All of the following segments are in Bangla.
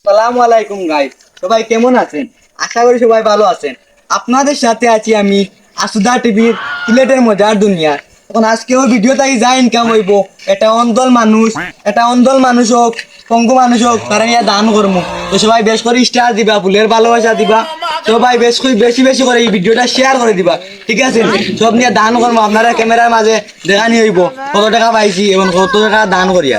আসসালামু আলাইকুম গাইস, সবাই কেমন আছেন? আশা করি সবাই ভালো আছেন। আপনাদের সাথে আছি আমি আসুদা টিভির সিলেটের মজার দুনিয়া। এখন আজকেও ভিডিও তাই যা ইনকাম হইব, এটা অন্ধল মানুষ হোক, পঙ্গু মানুষ হোক, তারা নিয়ে দান করবো। তো সবাই বেশ করে স্টার দিবা, ফুলের ভালোবাসা দিবা, সবাই বেশি বেশি করে এই ভিডিওটা শেয়ার করে দিবা, ঠিক আছে? সব নিয়ে দান করবো, আপনারা ক্যামেরার মাঝে দেখানি হইব কত টাকা পাইছি এবং কত টাকা দান করিয়া।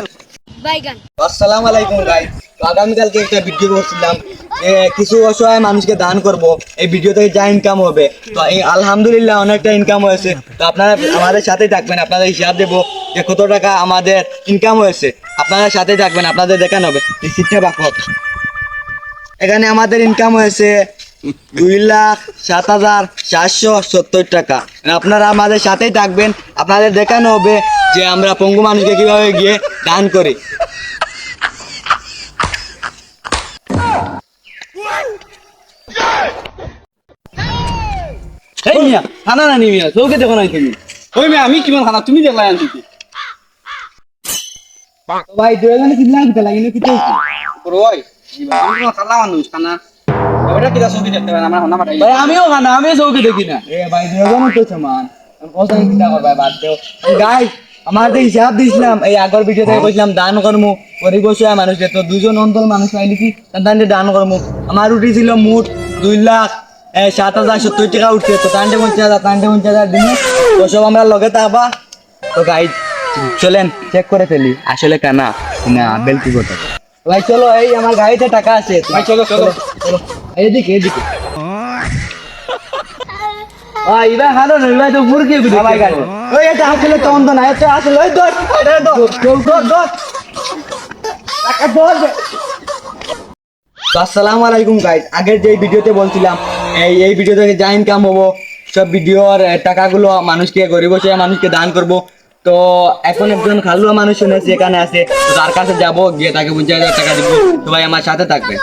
আসসালামু আলাইকুম গাইস, তো আগামীকালকে একটা ভিডিও করছিলাম যে কিছু অসহায় মানুষকে দান করব, এই ভিডিও থেকে যা ইনকাম হবে। তো এই আলহামদুলিল্লাহ অনেকটা ইনকাম হয়েছে। তো আপনারা আমাদের সাথেই থাকবেন, আপনাদের হিসাব দেবো যে কত টাকা আমাদের ইনকাম হয়েছে। আপনারা সাথে থাকবেন, আপনাদের দেখানো হবে রিসিপ্টে বাকত। এখানে আমাদের ইনকাম হয়েছে 2,07,770 টাকা। আপনারা আমাদের সাথেই থাকবেন, আপনাদের দেখানো হবে যে আমরা পঙ্গু মানুষকে কিভাবে গিয়ে দান করি। এই মিয়া খানা নানি মিয়া চৌকে দেখো নাই তুমি। ওই মিয়া আমি কিমান খানা তুমি দেখলাই আনছি কি ভাই দুজনে কিনলাম দিতে লাগিনি কি তো রই আমি তোমার খালা মানুষ খানা ওটা কিটা ছবি দেখতে পারেন আমার খানা পাঠাই ভাই আমিও খানা, আমিও চৌকে দেখি না। এ ভাই দুজনে তো সমান, কত কিটা করবে বাদ দেও গাইস। আমাদের হিসাব দিছিলাম এই আগর ভিডিও থেকে কইছিলাম দান করমু গরিব অসহায় মানুষকে। তো দুজন অন্তল মানুষ পাইলি কি তাদের দান করমু। আমার উঠেছিল মোট 2,07,070 টাকা উঠছে। তো তান্ডে 50,000 দিনে। তো সব আমরা লগে থাকবা। তো গাইস চলেন চেক করে ফেলি আসলে কানা না বেলকি কথা। ভাই চলো, এই আমার গাড়িতে টাকা আছে। ভাই চলো চলো এদিকে ভাই এবার হারো না, এবার তো মুরগি ভিডিও ভাই গাড়ি। ওই এটা আসলে তো অন্ধ না, এটা আসলে ওই দর এটা দর টাকা দর। আসসালামু আলাইকুম গাইস, আগের যে ভিডিওতে বলছিলাম এই ভিডিও থেকে যা ইনকাম হবো সব ভিডিওর টাকাগুলো মানুষকে গরিব অসহায় মানুষকে দান করব। তো এখন একজন খালুয়া মানুষ শুনেছি এখানে আছে, তো তার কাছে যাব, গিয়ে তাকে 50,000 টাকা দিব। সবাই আমার সাথে থাকবে।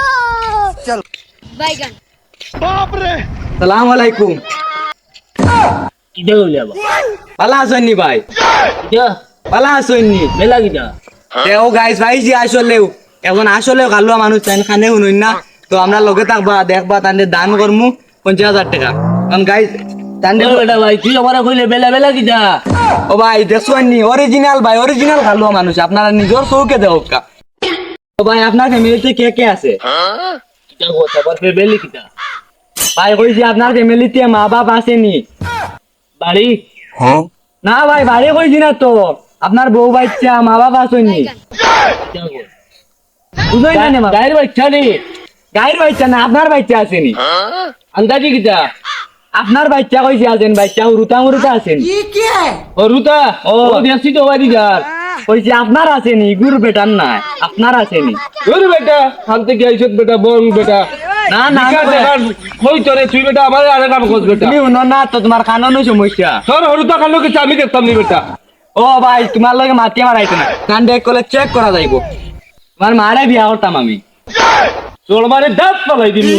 সালাম আলাইকুম। কিটা কইলি আবার ভালো আছেননি ভাই? কিটা ভালো আছেননি? মেলা কিটা ও গাইস ভাইছি আসলেও এখন আসলেও খালুয়া মানুষ তাই খানে শুনুন না। তো আমরা লগে থাকবা, দেখবা তাদের দান করমু 50,000 টাকা। কারণ গাইস তাদের বেটা ভাই তুই আমার কইলে বেলা বেলা কিটা ও ভাই দেখছেননি অরিজিনাল ভাই, অরিজিনাল খালুয়া মানুষ, আপনারা নিজের চৌকে দেও কা। ও ভাই আপনার ফ্যামিলিতে কে কে আছে? কিটা কথা বল বেলি কিটা ভাই কইছি আপনার ফ্যামিলিতে মা বাপ আসেনি? বাড়ি না ভাই বাড়ি কইছি না তো, আপনার বউ বাচ্চা মা বাপ আসেনি? বুঝই না মা গায়ের বাচ্চা নি গাইর বাচ্চা না, আপনার বাচ্চা আসেনি? আন্দাজি কিটা আপনার বাচ্চা কইছি আছেন, বাচ্চা উরুতা আছেন। ও রুতা ও দেখছি তো বাড়ি যার কইছি আপনার আসেনি, গুরু বেটার না, আপনার আসেনি। ওরে বেটা খালতে গিয়েছ বেটা বল বেটা না না কই তোরে তুই বেটা আমার আরে কাম করছ বেটা তুমি শুনো না তো, তোমার কাননো সমস্যা। তোর হরুতা কালো কিছু আমি দেখতাম নি বেটা ও ভাই তোমার লগে মাতি মারাইতো না, কান ডেক করলে চেক করা যাইব। তোমার মারে বিয়া করতাম আমি। তোর মানে দাঁত পালাই দিনি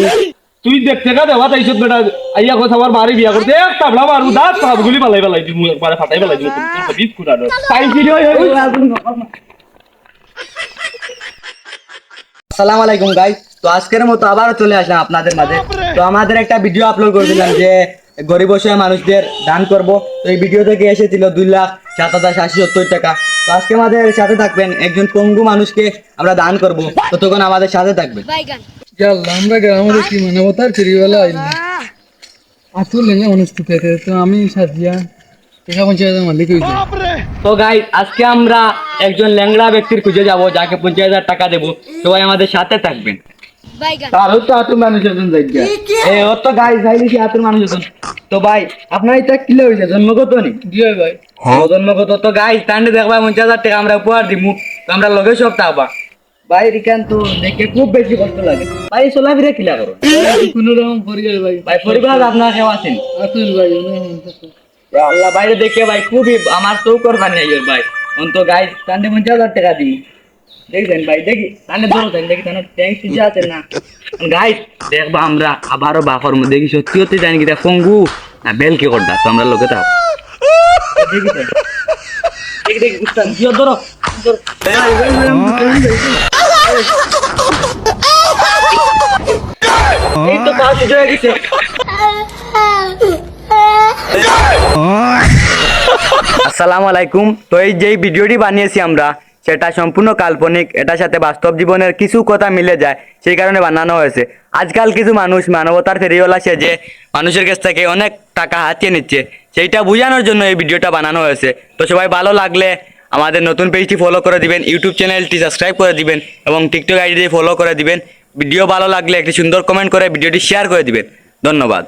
তুই দেখতে গা দেওয়া তাইছত বেটা আইয়া কথা আমার বাড়ি বিয়া করতে এক তাবলা মারু দাঁত পাব গুলি পালাই পালাই দিমু একবারে ফাটাই পালাই দিমু তোর বিট কুড়ানো আসসালামু আলাইকুম গাইস, তো আজকের মতো আবারও চলে আসলাম আপনাদের মাঝে। তো আমাদের একটা ভিডিও আপলোড করেছিলাম যে গরিব অসহায় মানুষদের দান করব। তো এই ভিডিও থেকে এসেছিল 2,07,770 টাকা। তো আজকে আমাদের সাথে থাকবেন, একজন পঙ্গু মানুষকে আমরা দান করব, তো তখন আমাদের সাথে থাকবেন। আমরা গ্রামের কি মানবতার ফেরিওয়ালা আইলাম আসল লেঙ্গা অনুষ্ঠিত হয়েছে। তো আমি সাজিয়া টাকা 50,000 মালিক হয়েছে। তো গাইস আজকে আমরা একজন ল্যাংড়া ব্যক্তির খুঁজে যাব, যাকে 50,000 টাকা দেবো। সবাই আমাদের সাথে থাকবেন। তারও তো আতুর মানুষ একজন যাইয়া ও তো গাইস যাইলিছি হাতের মানুষ এখন। তো ভাই আপনার এটা কিলে হয়েছে জন্মগত নি? জি ভাই জন্মগত। তো গাইস তান্ডে দেখবা 50,000 টাকা আমরা উপহার দিমু। তো আমরা লগে সব থাকবা ভাই। রিকান তো দেখে খুব বেশি কষ্ট লাগে ভাই, চলাফেরা কিলা করো কোন রকম পরিবার ভাই ভাই? পরিবার আপনার কেউ আছেন? আতুল ভাই আল্লাহ বাইরে দেখে ভাই খুবই আমার চৌ করবার নেই ভাই। অন্ত গাইস তান্ডে 50,000 টাকা দিমু। দেখবেন ভাই, দেখি তান্ডে ধরো দেখি তান্ডে ট্যাঙ্ক সিজা আছে না। গাইস দেখবা আমরা আবারও বাফর মধ্যে দেখি সত্যি সত্যি জানি কি ফঙ্গু না বেল কি করদা। তো আমরা লোকে থাক দেখি দেখি উস্তাদ ধরো মাছ হয়ে গেছে। আসসালামু আলাইকুম। তো এই যে ভিডিওটি বানিয়েছি আমরা, সেটা সম্পূর্ণ কাল্পনিক, এটার সাথে বাস্তব জীবনের কিছু কথা মিলে যায়, সেই কারণে বানানো হয়েছে। আজকাল কিছু মানুষ মানবতার ফেরিওয়ালা সেজে মানুষের কাছ থেকে অনেক টাকা হাতিয়ে নিচ্ছে, সেইটা বোঝানোর জন্য এই ভিডিওটা বানানো হয়েছে। তো সবাই ভালো লাগলে আমাদের নতুন পেজটি ফলো করে দিবেন, ইউটিউব চ্যানেলটি সাবস্ক্রাইব করে দিবেন এবং টিকটক আইডি ফলো করে দিবেন। ভিডিও ভালো লাগলে একটি সুন্দর কমেন্ট করে ভিডিওটি শেয়ার করে দিবেন। ধন্যবাদ।